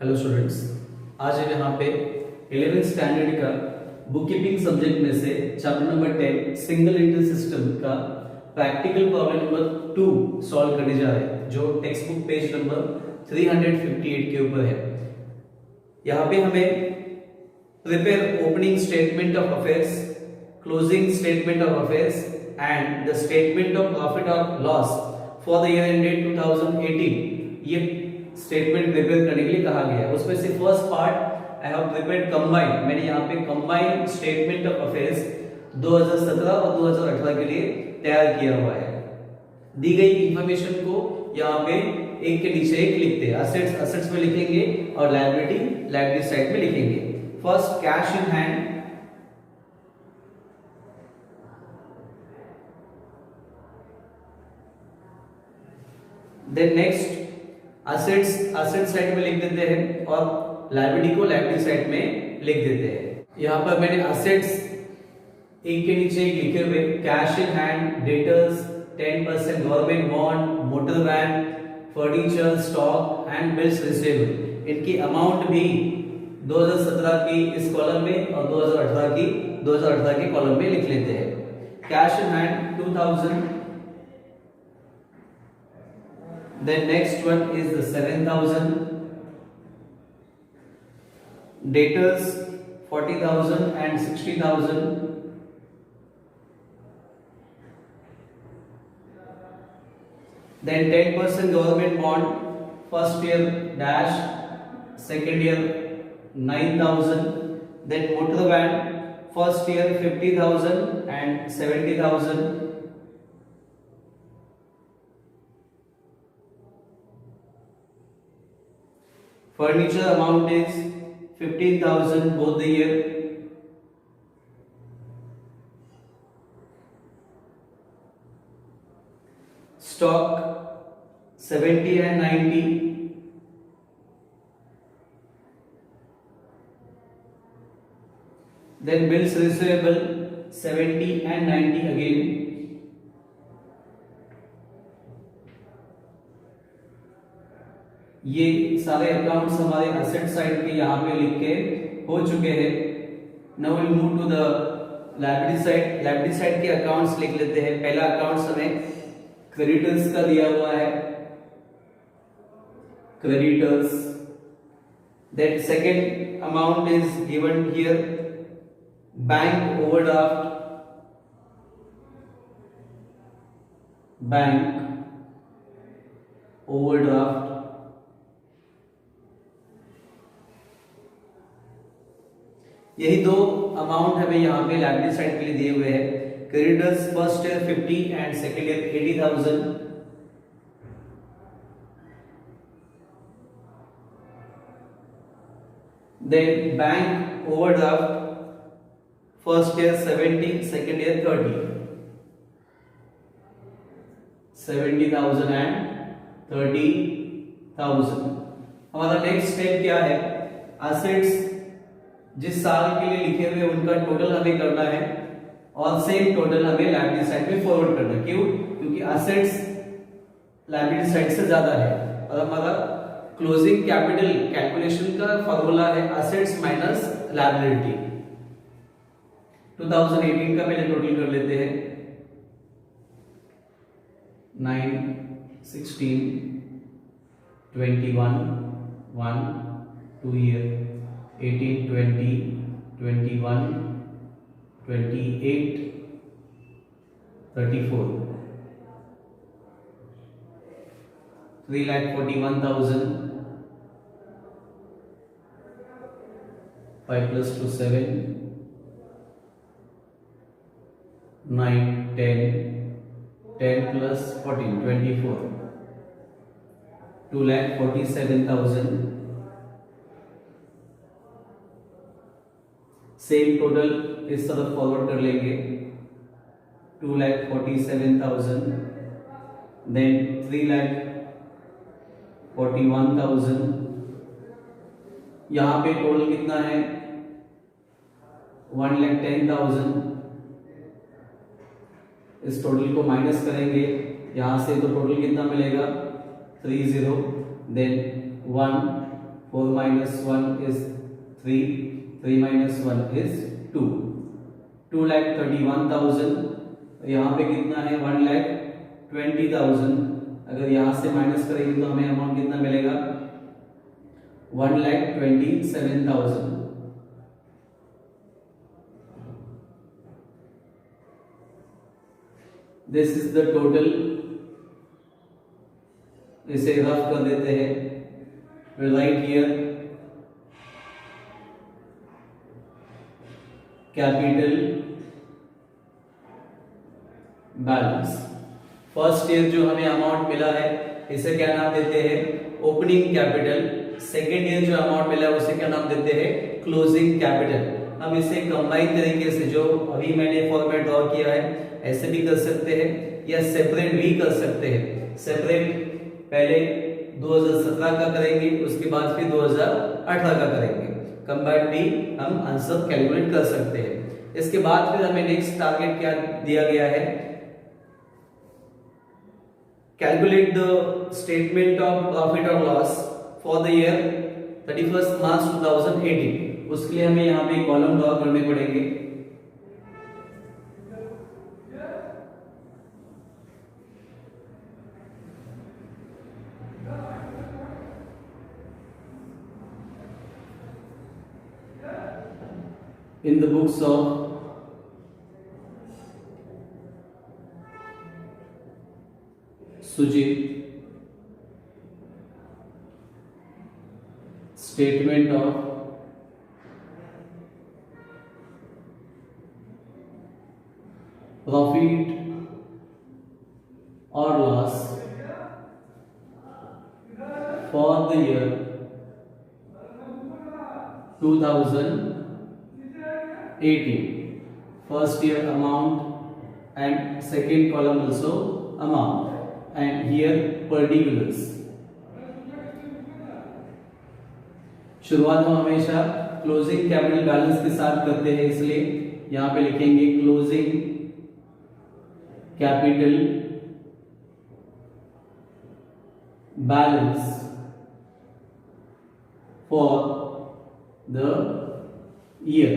Hello students, आज हम यहाँ पे 11th स्टैंडर्ड का बुक कीपिंग सब्जेक्ट में से chapter number 10 single entry system का प्रैक्टिकल प्रॉब्लम नंबर 2 सॉल्व करने जा रहे हैं, जो टेक्स्ट बुक पेज नंबर 358 के ऊपर है। यहाँ पे हमें prepare opening statement of affairs, closing statement of affairs and the statement of profit और loss for the year ended 2018 ये स्टेटमेंट प्रिपेयर करने के लिए कहा गया है। उसमें से first part I have prepared combine, मैंने यहाँ पे कंबाइन स्टेटमेंट ऑफ अफेयर्स 2017 और 2018 के लिए तैयार किया हुआ है। दी गई इंफॉर्मेशन को यहाँ पे एक के नीचे एक लिखते हैं। असेट्स में लिखेंगे और लायबिलिटी साइड में लिखेंगे। First cash in hand, then next asset side में लिख देते हैं और लायबिलिटी को लायबिलिटी साइड में लिख देते हैं। यहां पर मैंने असेट्स एक के नीचे एक लिखे हुए, cash in hand, debtors 10%, government bond, motor van, furniture, stock and bills receivable. इनकी अमाउंट भी 2017 की इस कॉलम में और 2018 के कॉलम में लिख लेते हैं। Cash in hand 2000, then next one is the 7000, debtors 40,000 and 60,000, then 10% government bond, first year dash, second year 9,000, then motor van, first year 50,000 and 70,000, furniture amount is 15,000 both the year, stock 70 and 90, then bills receivable 70 and 90 again, ये सारे accounts हमारे asset side के यहाँ पे लिख के हो चुके हैं। Now will move to the liability side. Liability side के अकाउंट्स लिख लेते हैं। पहला अकाउंट्स हमें क्रेडिटर्स का दिया हुआ है, creditors. That second amount is given here, bank overdraft, bank overdraft. यही दो अमाउंट हमें यहाँ पे लायबिलिटी साइड के लिए दिए हुए हैं। Creditors first year 50 and second year 80,000, then bank overdraft first year 70, second year 30, 70,000 and 30,000। हमारा नेक्स्ट स्टेप क्या है? एसेट्स जिस साल के लिए लिखे हुए उनका टोटल हमें करना है और सेम टोटल हमें लायबिलिटी साइड में फॉरवर्ड करना है। क्यों? क्योंकि एसेट्स लायबिलिटी साइड से ज्यादा है और हमारा क्लोजिंग कैपिटल कैलकुलेशन का फॉर्मूला है एसेट्स माइनस लायबिलिटी। 2018 का पहले टोटल कर लेते हैं। 9, 16, 21, 1, 2 year, 18, 20, 21, 28, 34, 3,41,000, 5 plus 2 7, 9 10, 10 plus 14 24, 2,47,000। Same total इस तरफ फॉरवर्ड कर लेंगे। 2,47,000, देन 3,41,000। यहाँ पे टोटल कितना है? 1,10,000। इस टोटल को माइनस करेंगे यहाँ से तो टोटल कितना मिलेगा? 30, then 1 4 minus 1 is 3, 3 minus 1 is 2, 2,31,000। यहाँ पे कितना है 1,20,000। अगर यहाँ से माइनस करेंगे तो हमें अमाउंट कितना मिलेगा 1,27,000। This is the total. इसे रफ कर देते हैं। we'll write here capital balance। First year जो हमें अमाउंट मिला है इसे क्या नाम देते हैं ओपनिंग कैपिटल। सेकेंड ईयर जो अमाउंट मिला है उसे क्या नाम देते हैं क्लोजिंग कैपिटल। हम इसे कंबाइन तरीके से जो अभी मैंने फॉर्मेट ड्रॉ किया है ऐसे भी कर सकते हैं या सेपरेट भी कर सकते हैं। सेपरेट पहले 2017 का करेंगे, उसके बाद फिर 2018 का करेंगे। कंबाइंड भी हम आंसर कैलकुलेट कर सकते हैं। इसके बाद फिर हमें नेक्स्ट टारगेट क्या दिया गया है calculate the statement of profit और लॉस फॉर द ईयर 31 मार्च 2018। उसके लिए हमें यहाँ पे कॉलम ड्रॉ करने पड़ेंगे। In the books of Sujit, statement of profit or loss for the year 2018, first year amount and second column also amount and here particulars। शुरुआत हम हमेशा क्लोजिंग कैपिटल बैलेंस के साथ करते हैं, इसलिए यहां पे लिखेंगे closing capital balance for the year.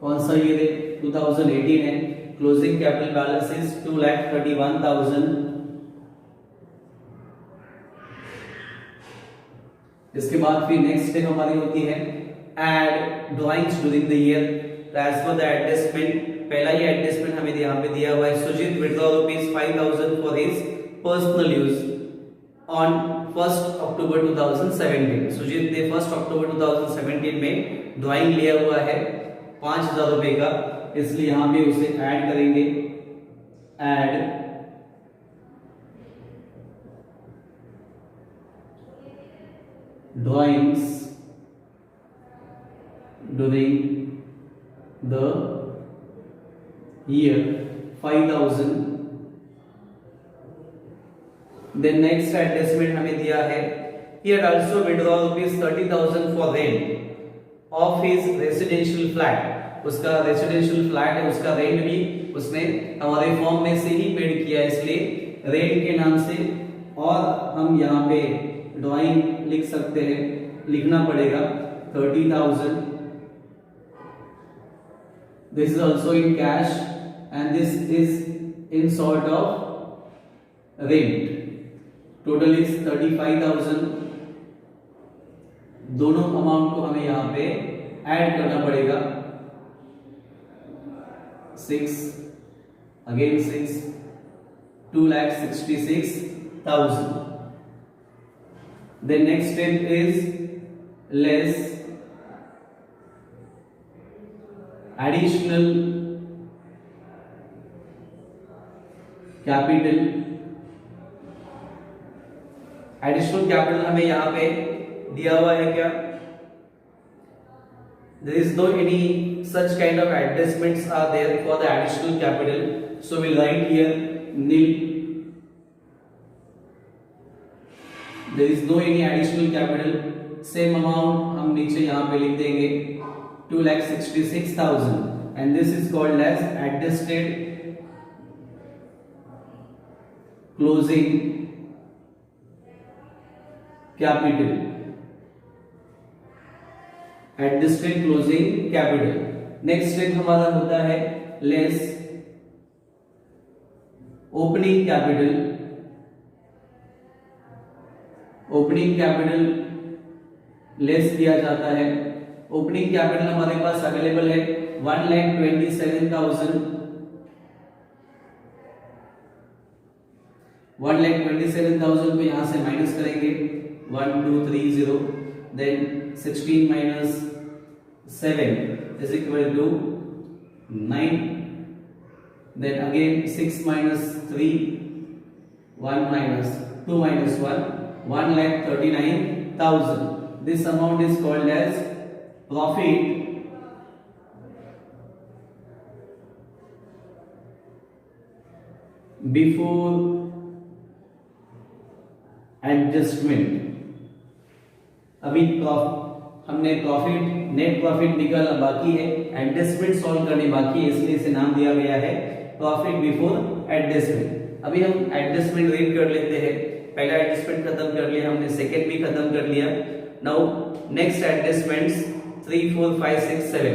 कौन सा ईयर है 2018 है। Closing capital balance is 2,31,000। इसके बाद फिर नेक्स्ट स्टेप हमारी होती है add drawings during the year. As per the adjustment, पहला ही एडजस्टमेंट हमें यहाँ पे दिया हुआ है Sujeet withdraw ₹5,000 for his personal use on 1 October 2017। Sujeet ने 1 अक्टूबर 2017 में ड्राइंग लिया हुआ है 5,000 रुपए का, इसलिए यहां पे उसे ऐड करेंगे। Add drawings during the year 5,000। Then next adjustment हमें दिया है he had also withdrawn ₹30,000 for rent of his residential flat। उसका रेसिडेंशियल फ्लैट है, उसका रेंट भी उसने हमारे फॉर्म में से ही पेड किया, इसलिए रेंट के नाम से। और हम यहाँ पे ड्राइंग लिख सकते हैं, लिखना पड़ेगा 30,000। This is also in cash and this is in sort of rent. Total is 35,000। दोनों अमाउंट को हमें यहाँ पे ऐड करना पड़ेगा। 6 again 6, 2,66,000। The next step is less additional capital। Additional capital हमें यहाँ पे दिया हुआ है क्या there is no any such kind of adjustments are there for the additional capital, so we'll write here nil। there is no any additional capital। same amount हम नीचे यहाँ पे लिख देंगे 2,66,000 and this is called as adjusted closing capital, adjusted closing capital. Next step हमारा होता है less opening capital. Opening capital less दिया जाता है। ओपनिंग कैपिटल हमारे पास अवेलेबल है 1,27,000। 1,27,000 को यहां से माइनस करेंगे 1230, then 16 minus 7 is equal to 9, then again 6 minus 3, 1 minus 2 minus 1, 1,39,000. This amount is called as profit before adjustment. अभी हमने प्रॉफिट, नेट प्रॉफिट निकालना बाकी है, एडजस्टमेंट सॉल्व करनी बाकी है, इसलिए इसे नाम दिया गया है प्रॉफिट बिफोर एडजस्टमेंट। अभी हम एडजस्टमेंट रीड कर लेते हैं। पहला एडजस्टमेंट खत्म कर लिया हमने, सेकंड भी खत्म कर लिया। Now next adjustments 3, 4, 5, 6, 7।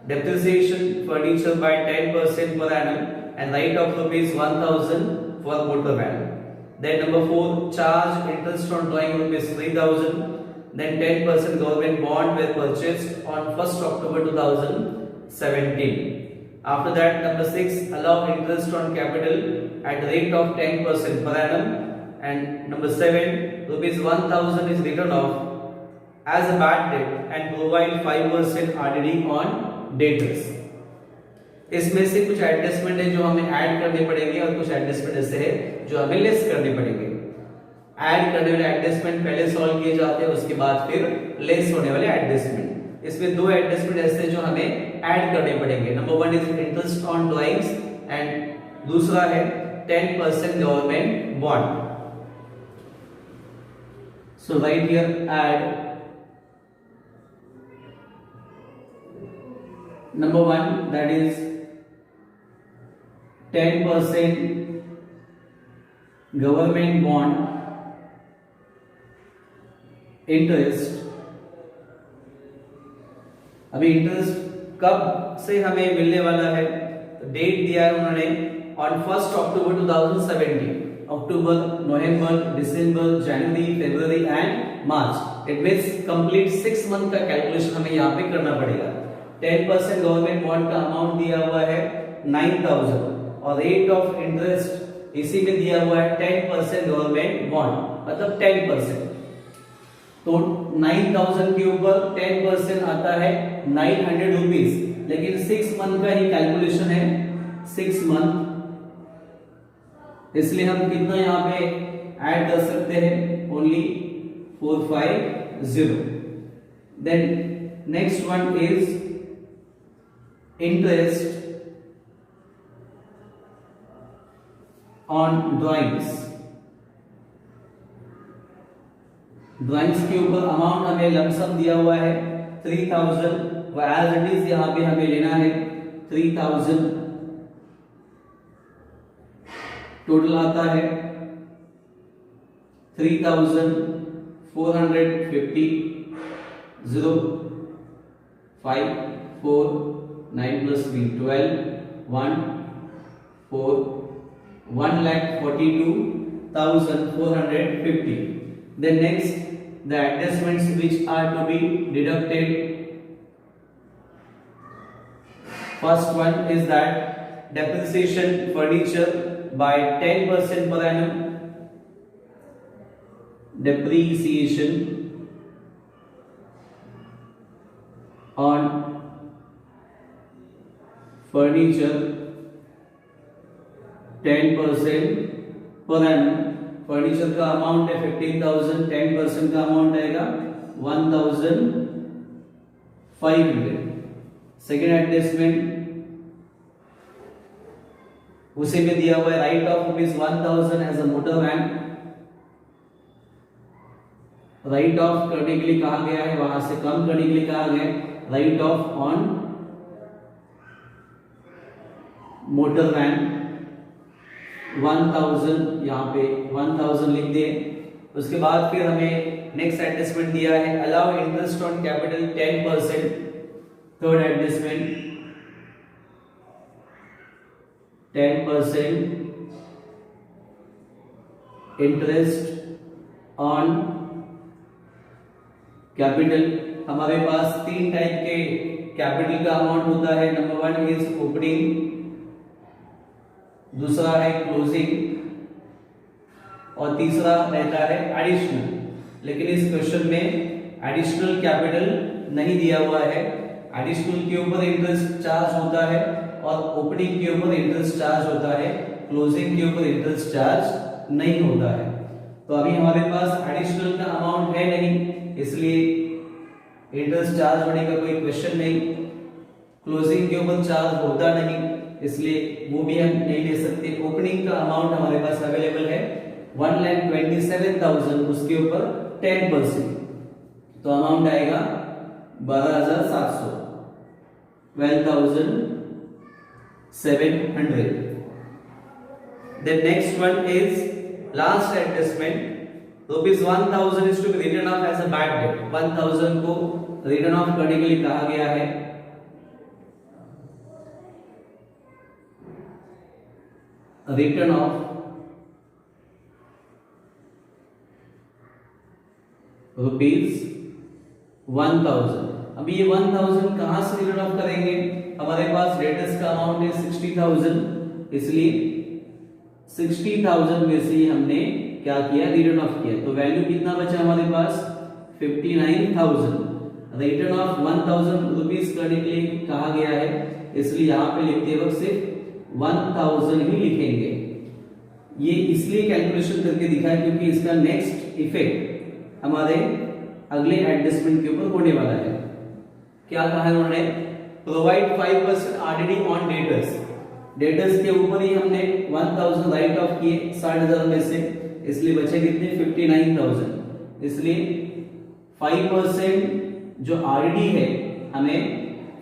Depreciation furniture by 10% per annum and write off rupees 1,000 for motor van. Then number 4, charge interest on drawing rupees 3,000. Then 10% government bond were purchased on 1st October 2017. After that, number 6, allow interest on capital at rate of 10% per annum. And number 7, rupees 1,000 is written off as a bad debt and provide 5% RDD on debtors. इसमें से कुछ adjustment है जो हमें add करने पड़ेंगे और कुछ एडजस्टमेंट ऐसे है जो हमें लेस करने पड़ेंगे। ऐड करने वाले एडजस्टमेंट पहले सॉल्व किए जाते हैं, उसके बाद फिर लेस होने वाले एडजस्टमेंट। इसमें दो एडजस्टमेंट ऐसे जो हमें ऐड करने पड़ेंगे। Number 1 is interest on drawings and दूसरा है 10% government bond. So right here add number 1, that is 10% government bond interest। अभी इंटरेस्ट कब से हमें मिलने वाला है, तो डेट दिया है उन्होंने on 1st October 2017। October, November, December, January, February and March. It means complete 6 month का कैलकुलेशन हमें यहाँ पे करना पड़ेगा। 10% गवर्नमेंट बॉन्ड का अमाउंट दिया हुआ है 9,000 और रेट ऑफ इंटरेस्ट इसी में दिया हुआ है 10% गवर्नमेंट बॉन्ड, मतलब 10%। तो 9,000 के ऊपर 10% आता है 900 रुपीज, लेकिन 6 मंथ का ही कैलकुलेशन है, 6 मंथ, इसलिए हम कितना यहाँ पे ऐड कर सकते हैं, only 450। Then next one is interest on drawings. Drawings के ऊपर अमाउंट हमें लमसम दिया हुआ है 3,000, वो एज इट इज यहां पे हमें लेना है 3,000। टोटल आता है 3,450। 0 5 4 9 plus 3 12 1 4 1,42,450. Then next, the adjustments which are to be deducted. First one is that depreciation furniture by 10% per annum. Depreciation on furniture 10% per annum। Furniture का अमाउंट है 15,000, 10% का अमाउंट आएगा 1,500। सेकेंड एडजस्टमेंट उसी में दिया हुआ है, write off ₹1,000 as a motor van. राइट ऑफ करने के लिए कहा गया है, वहां से कम करने के लिए कहा गया है, write off on motor van 1,000, यहाँ पे 1,000 लिख दिए। उसके बाद फिर हमें नेक्स्ट एडजस्टमेंट दिया है allow interest on capital 10%, third adjustment 10% interest on capital. हमारे पास तीन टाइप के कैपिटल का अमाउंट होता है। नंबर 1 इज ओपनिंग, दूसरा है क्लोजिंग और तीसरा रहता है एडिशनल। लेकिन इस क्वेश्चन में एडिशनल कैपिटल नहीं दिया हुआ है। एडिशनल के ऊपर इंटरेस्ट चार्ज होता है और ओपनिंग के ऊपर इंटरेस्ट चार्ज होता है, क्लोजिंग के ऊपर इंटरेस्ट चार्ज नहीं होता है। तो अभी हमारे पास एडिशनल का अमाउंट है नहीं, इसलिए इंटरेस्ट चार्ज होने का कोई क्वेश्चन नहीं। क्लोजिंग के ऊपर चार्ज होता नहीं, इसलिए वो भी हम नहीं ले सकते। ओपनिंग का अमाउंट हमारे पास अवेलेबल है 1,27,000, उसके ऊपर 10%, तो अमाउंट आएगा 12,700, 12,700। The next one is last adjustment. Rupees 1,000 is to be written off as a bad debt. 1,000 को रिटर्न ऑफ करने के लिए कहा गया है। Return of ₹1,000। अभी ये 1,000 कहां से रिटर्न ऑफ करेंगे? हमारे पास डेटर्स का अमाउंट है 60,000, इसलिए 60,000 में से हमने क्या किया? रिटर्न ऑफ किया। तो वैल्यू कितना बचा हमारे पास? 59,000। रिटर्न ऑफ 1,000 रुपीज करने के लिए कहा गया है, इसलिए यहाँ पे लिखते वक्त सिर्फ 1,000 ही लिखेंगे। ये इसलिए कैलकुलेशन करके दिखाया क्योंकि इसका नेक्स्ट इफेक्ट हमारे अगले एडजस्टमेंट के ऊपर होने वाला है। क्या कहा है उन्होंने? Provide 5% RDD on debtors. Debtors के ऊपर ही हमने 1,000 राइट ऑफ किए 60,000 में से, इसलिए बचे कितने? 59,000। इसलिए 5% जो आरडी है हमें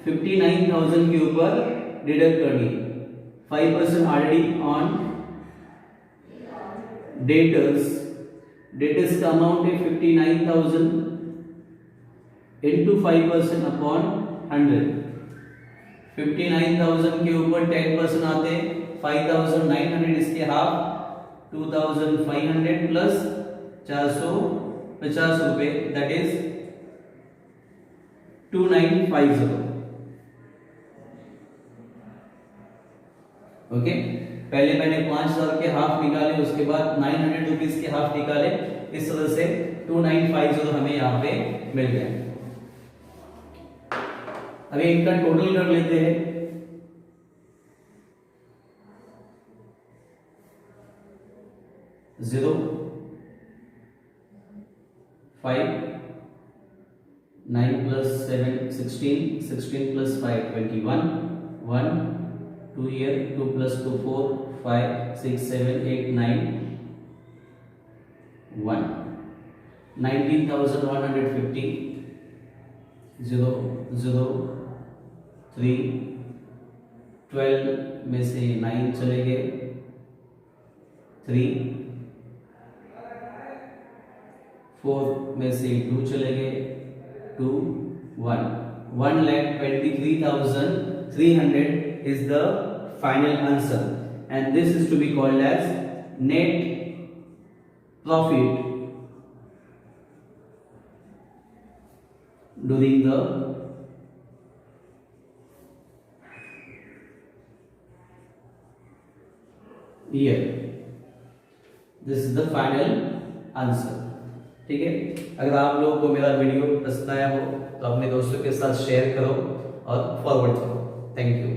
59,000 के ऊपर डिडक्ट करनी है। 5% आरडी ऑन डेटर्स, डेटर्स का अमाउंट है 59,000 इंटू 5% अपॉन 100। 59,000 के ऊपर 10% आते हैं 5,900, इसके हाफ 2,500 प्लस 450 रुपए, दैट इज 2,950। ओके, पहले मैंने 5,000 के हाफ निकाले, उसके बाद 900 रुपीज के हाफ निकाले, इस तरह से 2,950 हमें यहाँ पे मिल गया। अभी इनका टोटल कर लेते हैं। Zero 5 9 plus 7 16 16 plus 5 21 1 2 here 2 plus 2 4 5 6 7 8 9 1 19,150 0 0 3 12 में से 9 चले गए 3 4 में से 2 चले गए 2 1 1,23,300 is the final answer, and this is to be called as net profit during the year. This is the final answer. ठीक है, अगर आप लोगों को मेरा वीडियो पसंद आया हो तो अपने दोस्तों के साथ शेयर करो और फॉरवर्ड करो। Thank you.